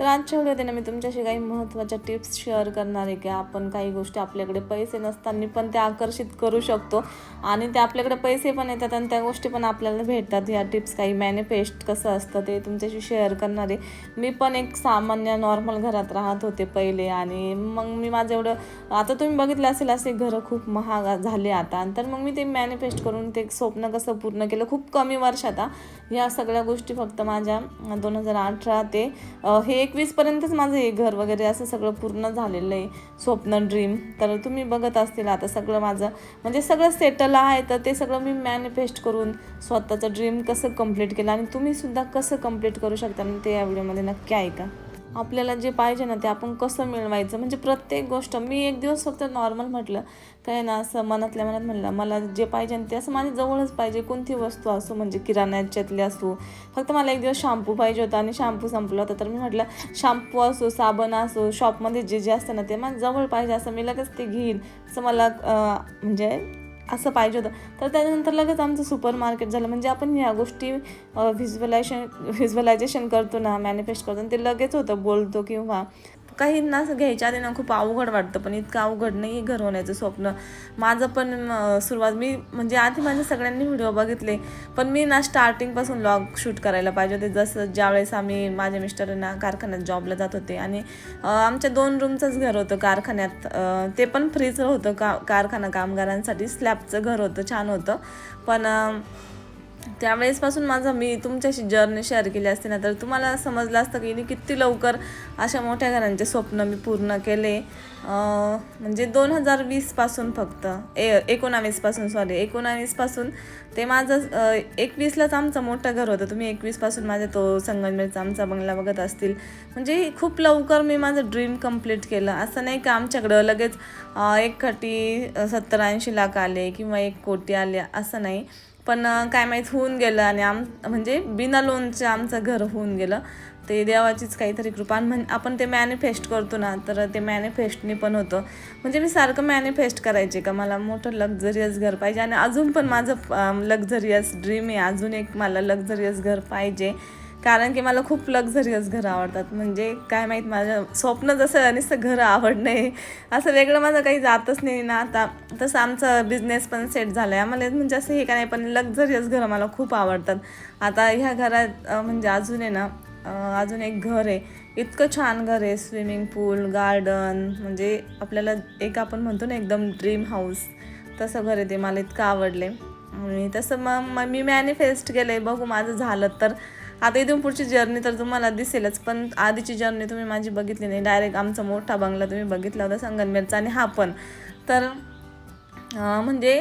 तर आजच्या व्हिडिओत ना मी तुमच्याशी काही महत्त्वाच्या टिप्स शेअर करणार आहे की आपण काही गोष्टी आपल्याकडे पैसे नसताना पण त्या आकर्षित करू शकतो आणि ते आपल्याकडे पैसे पण येतात आणि त्या गोष्टी पण आपल्याला भेटतात. या टिप्स काही मॅनिफेस्ट कसं असतं ते तुमच्याशी शेअर करणार आहे. मी पण एक सामान्य नॉर्मल घरात राहत होते पहिले आणि मग मी माझं एवढं आता तुम्ही बघितलं असेल असे घरं खूप महाग झाले आता, तर मग मी ते मॅनिफेस्ट करून ते स्वप्न कसं पूर्ण केलं खूप कमी वर्षात. ह्या सगळ्या गोष्टी फक्त माझ्या 2018 ते हे 21पर्यंतच माझं हे घर वगैरे असं सगळं पूर्ण झालेलं आहे स्वप्न ड्रीम. तर तुम्ही बघत असतील आता सगळं माझं म्हणजे सगळं सेटल आहे. तर ते सगळं मी मॅनिफेस्ट करून स्वतःचं ड्रीम कसं कंप्लीट केलं आणि तुम्हीसुद्धा कसं कंप्लीट करू शकता आणि ते या व्हिडिओमध्ये नक्की ऐका. आपल्याला जे पाहिजे ना ते आपण कसं मिळवायचं म्हणजे प्रत्येक गोष्ट मी एक दिवस फक्त नॉर्मल म्हटलं काय ना असं मनातल्या मनात म्हणलं मला जे पाहिजे ते असं माझ्या जवळच पाहिजे. कोणती वस्तू असो म्हणजे किराण्याच्यातली असो, फक्त मला एक दिवस शॅम्पू पाहिजे होता आणि शॅम्पू संपला होता. तर मी म्हटलं शॅम्पू असो साबण असो शॉपमध्ये जे जे असतं ना ते माझ्या जवळ पाहिजे असं मी लगेच ते घेईन असं मला म्हणजे असं पाहिजे होतं. तर त्यानंतर लगेच आमचं सुपर मार्केट झालं. म्हणजे आपण ह्या गोष्टी व्हिज्युअलायझेशन करतो ना मॅनिफेस्ट करतो ते लगेच होतं बोलतो किंवा काहींना असं घ्यायच्या आधी ना खूप अवघड वाटतं, पण इतकं अवघड नाही घर होण्याचं स्वप्न. माझं पण सुरुवात मी म्हणजे आधी माझे सगळ्यांनी व्हिडिओ बघितले पण मी ना स्टार्टिंगपासून व्लॉग शूट करायला पाहिजे होते. जसं ज्यावेळेस आम्ही माझ्या मिस्टरांना कारखान्यात जॉबला जात होते आणि आमच्या 2 रूमचंच घर होतं कारखान्यात. ते पण फ्रीच होतं कारखाना कामगारांसाठी स्लॅबचं घर होतं, छान होतं. पण त्यावेळेसपासून मी तुमच्याशी जर्नी शेअर केली असते ना तर तुम्हाला समजलं असतं की किती लवकर अशा मोठ्या घरांचे स्वप्न मी पूर्ण केले. म्हणजे 2020पासून फक्त 19पासून ते माझं 21लाच आमचं मोठं घर होतं. तुम्ही 21पासून माझा तो संगमनेरचा आमचा बंगला बघत असतील. म्हणजे खूप लवकर मी माझं ड्रीम कंप्लीट केलं. असं नाही का आमच्याकडं लगेच 1 कोटी 70-80 लाख आले किंवा 1 कोटी आले असं नाही. पण काय माहीत होऊन गेलं आणि म्हणजे बिना लोनचं आमचं घर होऊन गेलं. ते देवाचीच काहीतरी कृपा. आपण ते मॅनिफेस्ट करतो ना तर ते मॅनिफेस्टनी पण होतं. म्हणजे मी सारखं मॅनिफेस्ट करायचे का मला मोठं लक्झरियस घर पाहिजे आणि अजून पण माझं लक्झरियस ड्रीम आहे. अजून एक मला लक्झरियस घर पाहिजे कारण की मला खूप लक्झरियस घरं आवडतात. म्हणजे काय माहीत माझं स्वप्न जसं नुसतं घरं आवडणं आहे असं वेगळं माझं काही जातच नाही ना. आता तसं आमचा बिझनेस पण सेट झाला आहे आम्हाला म्हणजे असं हे काय नाही, पण लक्झरियस घरं मला खूप आवडतात. आता ह्या घरात म्हणजे अजून आहे ना अजून एक घर आहे, इतकं छान घर आहे. स्विमिंग पूल गार्डन म्हणजे आपल्याला एक आपण म्हणतो ना एकदम ड्रीम हाऊस तसं घर आहे. ते मला इतकं आवडले आणि तसं मग मी मॅनिफेस्ट केलं आहे. बघू माझं झालं तर आता इथून पुढची जर्नी तर तुम्हाला दिसेलच. पण आधीची जर्नी तुम्ही माझी बघितली नाही. डायरेक्ट आमचा मोठा बंगला तुम्ही बघितला होता संगमनेरचा आणि हा पण. तर म्हणजे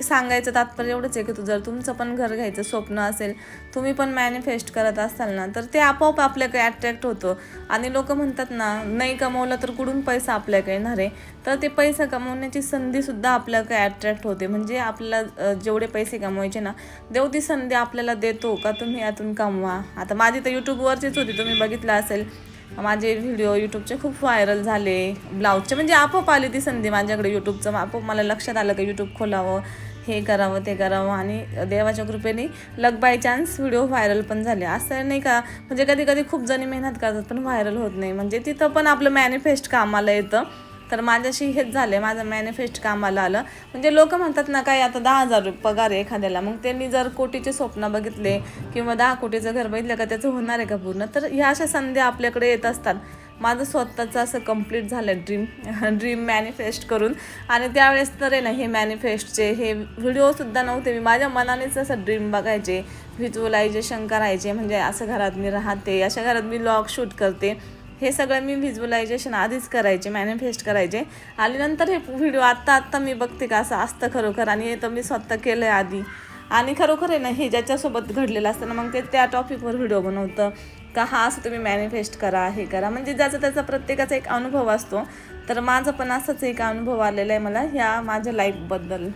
सांगायचं तात्पर्य एवढंच आहे की जर तुमचं पण घर घ्यायचं स्वप्न असेल, तुम्ही पण मॅनिफेस्ट करत असाल ना तर ते आपोआप आपल्याकडे अट्रॅक्ट होतं. आणि लोक म्हणतात ना नाही कमवलं तर कुठून पैसा आपल्याकडे येणार आहे. तर ते पैसा कमवण्याची संधीसुद्धा आपल्याकडे अट्रॅक्ट होते. म्हणजे आपल्याला जेवढे पैसे कमवायचे ना देव ती संधी आपल्याला देतो का तुम्ही यातून कमवा. आता माझी तर यूट्यूबवरचीच होती, तुम्ही बघितलं असेल माझे व्हिडिओ यूट्यूबचे खूप व्हायरल झाले ब्लाऊजचे. म्हणजे आपोआप आली ती संधी माझ्याकडे यूट्यूबचं. आपोआप मला लक्षात आलं की यूट्यूब खोलावं, हे करावं ते करावं आणि देवाच्या कृपेने लक बाय चान्स व्हिडिओ व्हायरल पण झाले. असं नाही का म्हणजे कधी कधी खूप जणी मेहनत करतात पण व्हायरल होत नाही. म्हणजे तिथं पण आपलं मॅनिफेस्ट कामाला येतं. तर माझ्याशी हेच झालं, माझं मॅनिफेस्ट कामाला आलं. म्हणजे लोक म्हणतात ना काय आता 10,000 पगार आहे एखाद्याला, मग त्यांनी जर कोटीचे स्वप्न बघितले किंवा 10 कोटीचं घर बघितलं का त्याचं होणार आहे का पूर्ण. तर ह्या अशा संधी आपल्याकडे येत असतात. माझं स्वतःचं असं कंप्लीट झालं ड्रीम मॅनिफेस्ट करून. आणि त्यावेळेस तर आहे ना हे मॅनिफेस्टचे हे व्हिडिओसुद्धा नव्हते. मी माझ्या मनानेच असं ड्रीम बघायचे, व्हिज्युअलायझेशन करायचे. म्हणजे असं घरात मी राहते, अशा घरात मी व्लॉग शूट करते, हे सगळं मी व्हिज्युअलायझेशन आधीच करायचे, मॅनिफेस्ट करायचे. आणि नंतर हे व्हिडिओ आत्ता मी बघते का असं असतं खरोखर. आणि हे तर मी स्वतः केलं आहे आधी आणि खरोखर आहे ना हे ज्याच्यासोबत घडलेलं असतं ना मग ते त्या टॉपिकवर व्हिडिओ बनवतं का हा असं तुम्ही मॅनिफेस्ट करा हे करा. म्हणजे ज्याचा त्याचा प्रत्येकाचा एक अनुभव असतो. तर माझं पण असंच एक अनुभव आलेला आहे मला ह्या माझ्या लाईफबद्दल.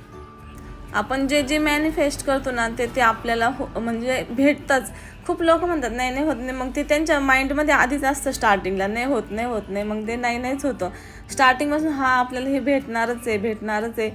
आपण जे जे मॅनिफेस्ट करतो ना ते आपल्याला म्हणजे भेटतंच. खूप लोक म्हणतात नाही होत नाही, मग ते त्यांच्या माइंडमध्ये आधीच असतं स्टार्टिंगला नाही होत नाही, मग ते नाहीच होतं स्टार्टिंगपासून. हा आपल्याला हे भेटणारच आहे.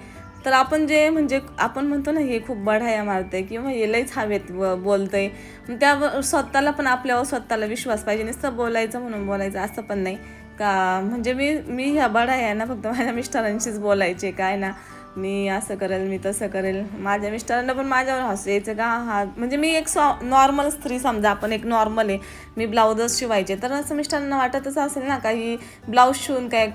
तर आपण जे म्हणजे आपण म्हणतो ना हे खूप बढाया मारते किंवा हे लईच हवेत बोलतंय, त्यावर स्वतःला पण आपल्यावर स्वतःला विश्वास पाहिजे. नुसतं बोलायचं म्हणून बोलायचं असं पण नाही का. म्हणजे मी ह्या बढाया ना फक्त माझ्या मिस्टरांशीच बोलायचे, काय ना मी असं करेल, मी तसं करेल. माझ्या मिस्टरांना पण माझ्यावर हसू यायचं का, हा म्हणजे मी एक नॉर्मल स्त्री, समजा आपण एक नॉर्मल आहे, मी ब्लाऊजच शिवायचे, तर असं मिस्टरांना वाटतच असेल ना काही ब्लाऊज शिवून काय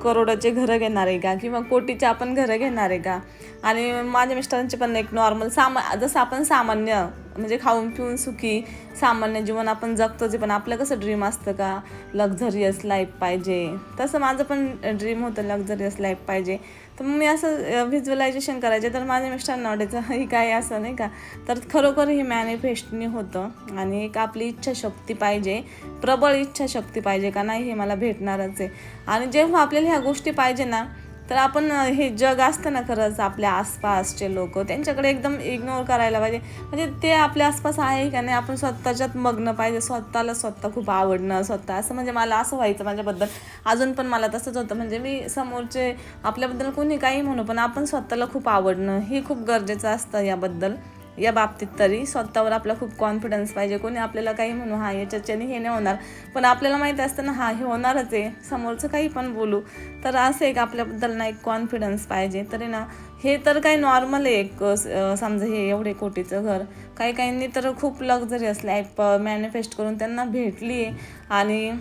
करोडाचे घरं घेणार आहे का, किंवा कोटीचे आपण घरं घेणार आहे का. आणि माझ्या मिस्टरांचे पण एक नॉर्मल जसं आपण सामान्य म्हणजे खाऊन पिऊन सुखी सामान्य जीवन आपण जगतो, जे पण आपलं कसं ड्रीम असतं का लक्झरियस लाईफ पाहिजे, तसं माझं पण ड्रीम होतं लक्झरियस लाईफ पाहिजे. तर मग मी असं व्हिज्युअलायझेशन करायचे, तर माझ्या मिस्टरांना वाटायचं ही काय असं नाही का. तर खरोखर हे मॅनिफेस्टनी होतं. आणि एक आपली इच्छाशक्ती पाहिजे, प्रबळ इच्छाशक्ती पाहिजे का नाही हे मला भेटणारच आहे. आणि जेव्हा आपल्याला ह्या गोष्टी पाहिजे ना, तर आपण हे जग असतं ना खरंच आपल्या आसपासचे लोक, त्यांच्याकडे एकदम इग्नोर करायला पाहिजे. म्हणजे ते आपल्या आसपास आहे का नाही, आपण स्वतःच्यात मग्न पाहिजे, स्वतःला स्वतः खूप आवडणं स्वतः असं. म्हणजे मला असं व्हायचं माझ्याबद्दल, अजून पण मला तसंच होतं. म्हणजे मी समोरचे आपल्याबद्दल कोणी काही म्हणू, पण आपण स्वतःला खूप आवडणं हे खूप गरजेचं असतं. या बाबतीत तरी स्वतःवर आपला खूप कॉन्फिडन्स पाहिजे. कोणी आपल्याला काही म्हणू, हा याच्याने हे नाही होणार, पण आपल्याला माहिती असतं ना हा हे होणारच आहे, समोरचं काही पण बोलू. तर असं एक आपल्याबद्दल ना एक कॉन्फिडन्स पाहिजे. तरी ना हे तर काही नॉर्मल आहे एक समजा हे एवढे कोटीचं घर, काही काहींनी तर खूप लक्झरियस लाईफ मॅनिफेस्ट करून त्यांना भेटली आहे. आणि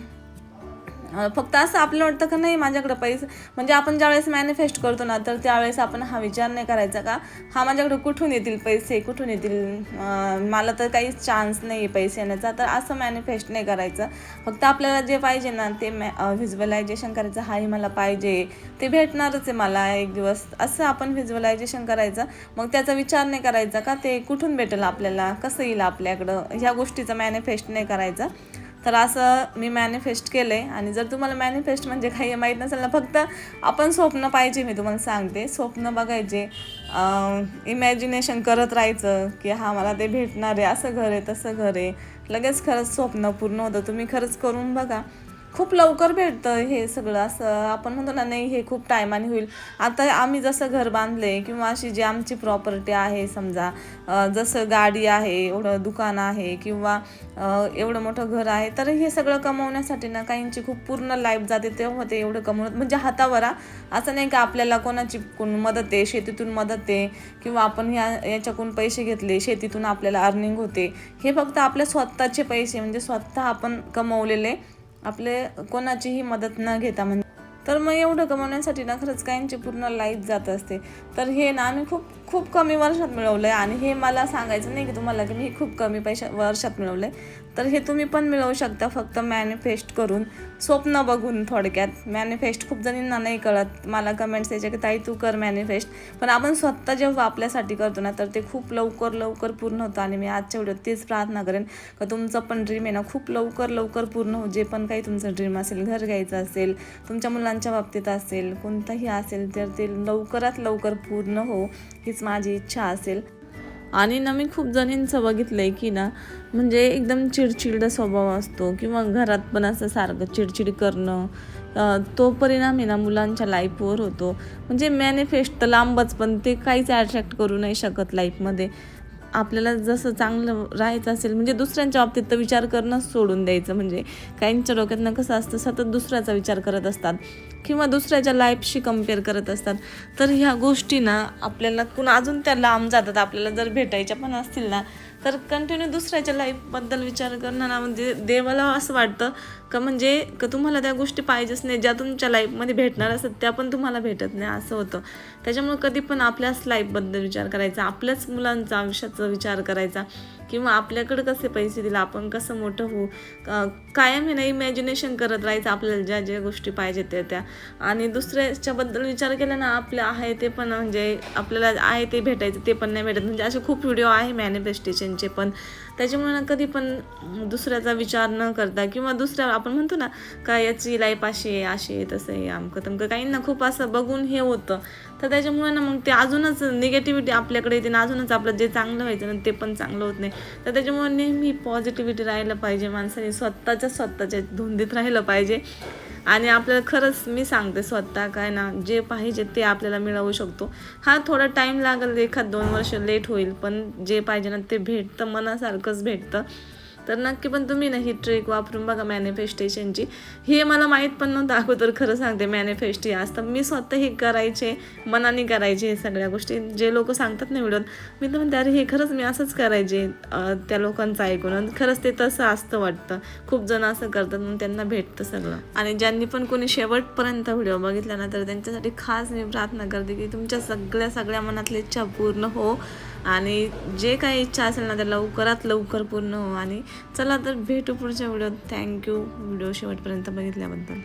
फक्त असं आपलं वाटतं का नाही माझ्याकडं पैसे, म्हणजे आपण ज्यावेळेस मॅनिफेस्ट करतो ना, तर त्यावेळेस आपण हा विचार नाही करायचा का हा माझ्याकडं कुठून येतील पैसे, कुठून येतील, मला तर काहीच चान्स नाही आहे पैसे येण्याचा. तर असं मॅनिफेस्ट नाही करायचं. फक्त आपल्याला जे पाहिजे ना ते व्हिज्युअलायझेशन करायचं, हाही मला पाहिजे, ते भेटणारच आहे मला एक दिवस, असं आपण व्हिज्युअलायझेशन करायचं. मग त्याचा विचार नाही करायचा का ते कुठून भेटेल आपल्याला, कसं येईल आपल्याकडं, ह्या गोष्टीचं मॅनिफेस्ट नाही करायचं. तर असं मी मॅनिफेस्ट केलं आहे. आणि जर तुम्हाला मॅनिफेस्ट म्हणजे काही माहीत नसेल ना, फक्त आपण स्वप्न पाहिजे, मी तुम्हाला सांगते, स्वप्न बघायचे, इमॅजिनेशन करत राहायचं की हा मला ते भेटणार आहे, असं घर आहे तसं घर आहे, लगेच खरंच स्वप्न पूर्ण होतं. तुम्ही खरंच करून बघा, खूप लवकर भेटतं हे सगळं. असं आपण म्हणतो ना नाही हे खूप टायमाने होईल. आता आम्ही जसं घर बांधले किंवा अशी जी आमची प्रॉपर्टी आहे, समजा जसं गाडी आहे, एवढं दुकान आहे किंवा एवढं मोठं घर आहे, तर हे सगळं कमवण्यासाठी ना काहींची खूप पूर्ण लाईफ जाते. तेव्हा ते एवढं कमवत म्हणजे हातावर, असं नाही का आपल्याला कोणाची मदत आहे, शेतीतून मदत आहे किंवा आपण याच्याकडून पैसे घेतले, शेतीतून आपल्याला अर्निंग होते. हे फक्त आपल्या स्वतःचे पैसे, म्हणजे स्वतः आपण कमवलेले, आपले कोणाचीही मदत न घेता. म्हणजे तर मग एवढं कमवण्यासाठी ना खरंच काहींची पूर्ण लाईफ जात असते. तर हे ना आम्ही खूप खूप कमी वर्षात मिळवलं आहे. आणि हे मला सांगायचं नाही की तुम्हाला की मी खूप कमी वर्षात मिळवलं आहे. तर हे तुम्ही पण मिळवू शकता, फक्त मॅनिफेस्ट करून, स्वप्न बघून. थोडक्यात मॅनिफेस्ट खूप जणींना नाही कळत, मला कमेंट्स यायचे की ताई तू कर मॅनिफेस्ट, पण आपण स्वतः जेव्हा आपल्यासाठी करतो ना तर ते खूप लवकर लवकर पूर्ण होतं. आणि मी आजच्या व्हिडिओत तेच प्रार्थना करेन का तुमचं पण ड्रीम आहे ना खूप लवकर लवकर पूर्ण हो. जे पण काही तुमचं ड्रीम असेल, घर घ्यायचं असेल, तुमच्या मुलांच्या बाबतीत असेल, कोणतंही असेल, तर ते लवकरात लवकर पूर्ण हो, हीच माझी इच्छा असेल. आणि ना मी खूप जणींचं बघितलं आहे की ना म्हणजे एकदम चिडचिड स्वभाव असतो किंवा घरात पण असं सारखं चिडचिड करणं, तो परिणाम आहे ना मुलांच्या लाईफवर होतो. म्हणजे मॅनिफेस्ट तर लांबच, पण ते काहीच अट्रॅक्ट करू नाही शकत लाईफमध्ये. आपल्याला जसं चांगलं राहायचं असेल, म्हणजे दुसऱ्यांच्या बाबतीत तर विचार करणंच सोडून द्यायचं. म्हणजे काहींच्या डोक्यातनं कसं असतं, सतत दुसऱ्याचा विचार करत असतात किंवा दुसऱ्याच्या लाईफशी कम्पेअर करत असतात. तर ह्या गोष्टी ना आपल्याला अजून त्या लांब जातात. आपल्याला जर भेटायच्या पण असतील ना तर कंटिन्यू दुसऱ्याच्या लाईफबद्दल विचार करणं ना, म्हणजे देवाला असं वाटतं का म्हणजे का तुम्हाला त्या गोष्टी पाहिजेच नाही, ज्या तुमच्या लाईफमध्ये भेटणार असतात त्या पण तुम्हाला भेटत नाही, असं होतं. त्याच्यामुळे कधी पण आपल्याच लाईफबद्दल विचार करायचा, आपल्याच मुलांचा आयुष्याचा विचार करायचा, किंवा आपल्याकडे कसे पैसे दिले, आपण कसं मोठं होऊ, कायम हे ना इमॅजिनेशन करत राहायचं आपल्याला ज्या ज्या गोष्टी पाहिजेत त्या. आणि दुसऱ्याच्याबद्दल विचार केला ना आपलं आहे ते पण, म्हणजे आपल्याला आहे ते भेटायचं ते पण नाही भेटत. म्हणजे असे खूप व्हिडिओ आहे मॅनिफेस्टेशनचे पण. त्याच्यामुळे ना कधी पण दुसऱ्याचा विचार न करता, किंवा दुसऱ्या आपण म्हणतो ना का याची लाईफ अशी आहे, अशी आहे, तसं आहे, आमकं तमकं, काहींना खूप असं बघून हे होतं. तर त्याच्यामुळे ना मग ते अजूनच निगेटिव्हिटी आपल्याकडे येते ना, अजूनच आपलं जे चांगलं व्हायचं ना ते पण चांगलं होत नाही. तर त्याच्यामुळे नेहमी पॉझिटिव्हिटी राहायला पाहिजे माणसाने, स्वतःच्या धुंदीत राहिलं पाहिजे. आणि आपल्याला खरंच मी सांगते स्वतः काय ना, जे पाहिजे ते आपल्याला मिळवू शकतो. हा थोडा टाईम लागेल, 1-2 वर्ष लेट होईल, पण जे पाहिजे ना ते भेटतं, मनासारखंच भेटतं. तर नक्की पण तुम्ही ना ही ट्रिक वापरून बघा मॅनिफेस्टेशनची. हे मला माहीत पण नव्हतं अगोदर, खरं सांगते मॅनिफेस्ट हे असतं. मी स्वतः हे करायचे, मनाने करायचे हे सगळ्या गोष्टी. जे लोक सांगतात ना व्हिडिओत, मी तर म्हणते अरे हे खरंच मी असंच करायचे त्या लोकांचं ऐकून. आणि खरंच ते तसं असतं वाटतं. खूप जण असं करतात, मग त्यांना भेटतं सगळं. आणि ज्यांनी पण कोणी शेवटपर्यंत व्हिडिओ बघितला ना, तर त्यांच्यासाठी खास मी प्रार्थना करते की तुमच्या सगळ्या मनातली इच्छा पूर्ण हो, आणि जे काही इच्छा असेल ना ते लवकरात लवकर पूर्ण हो. आणि चला तर भेटू पुढच्या व्हिडिओत. थँक्यू व्हिडिओ शेवटपर्यंत बघितल्याबद्दल.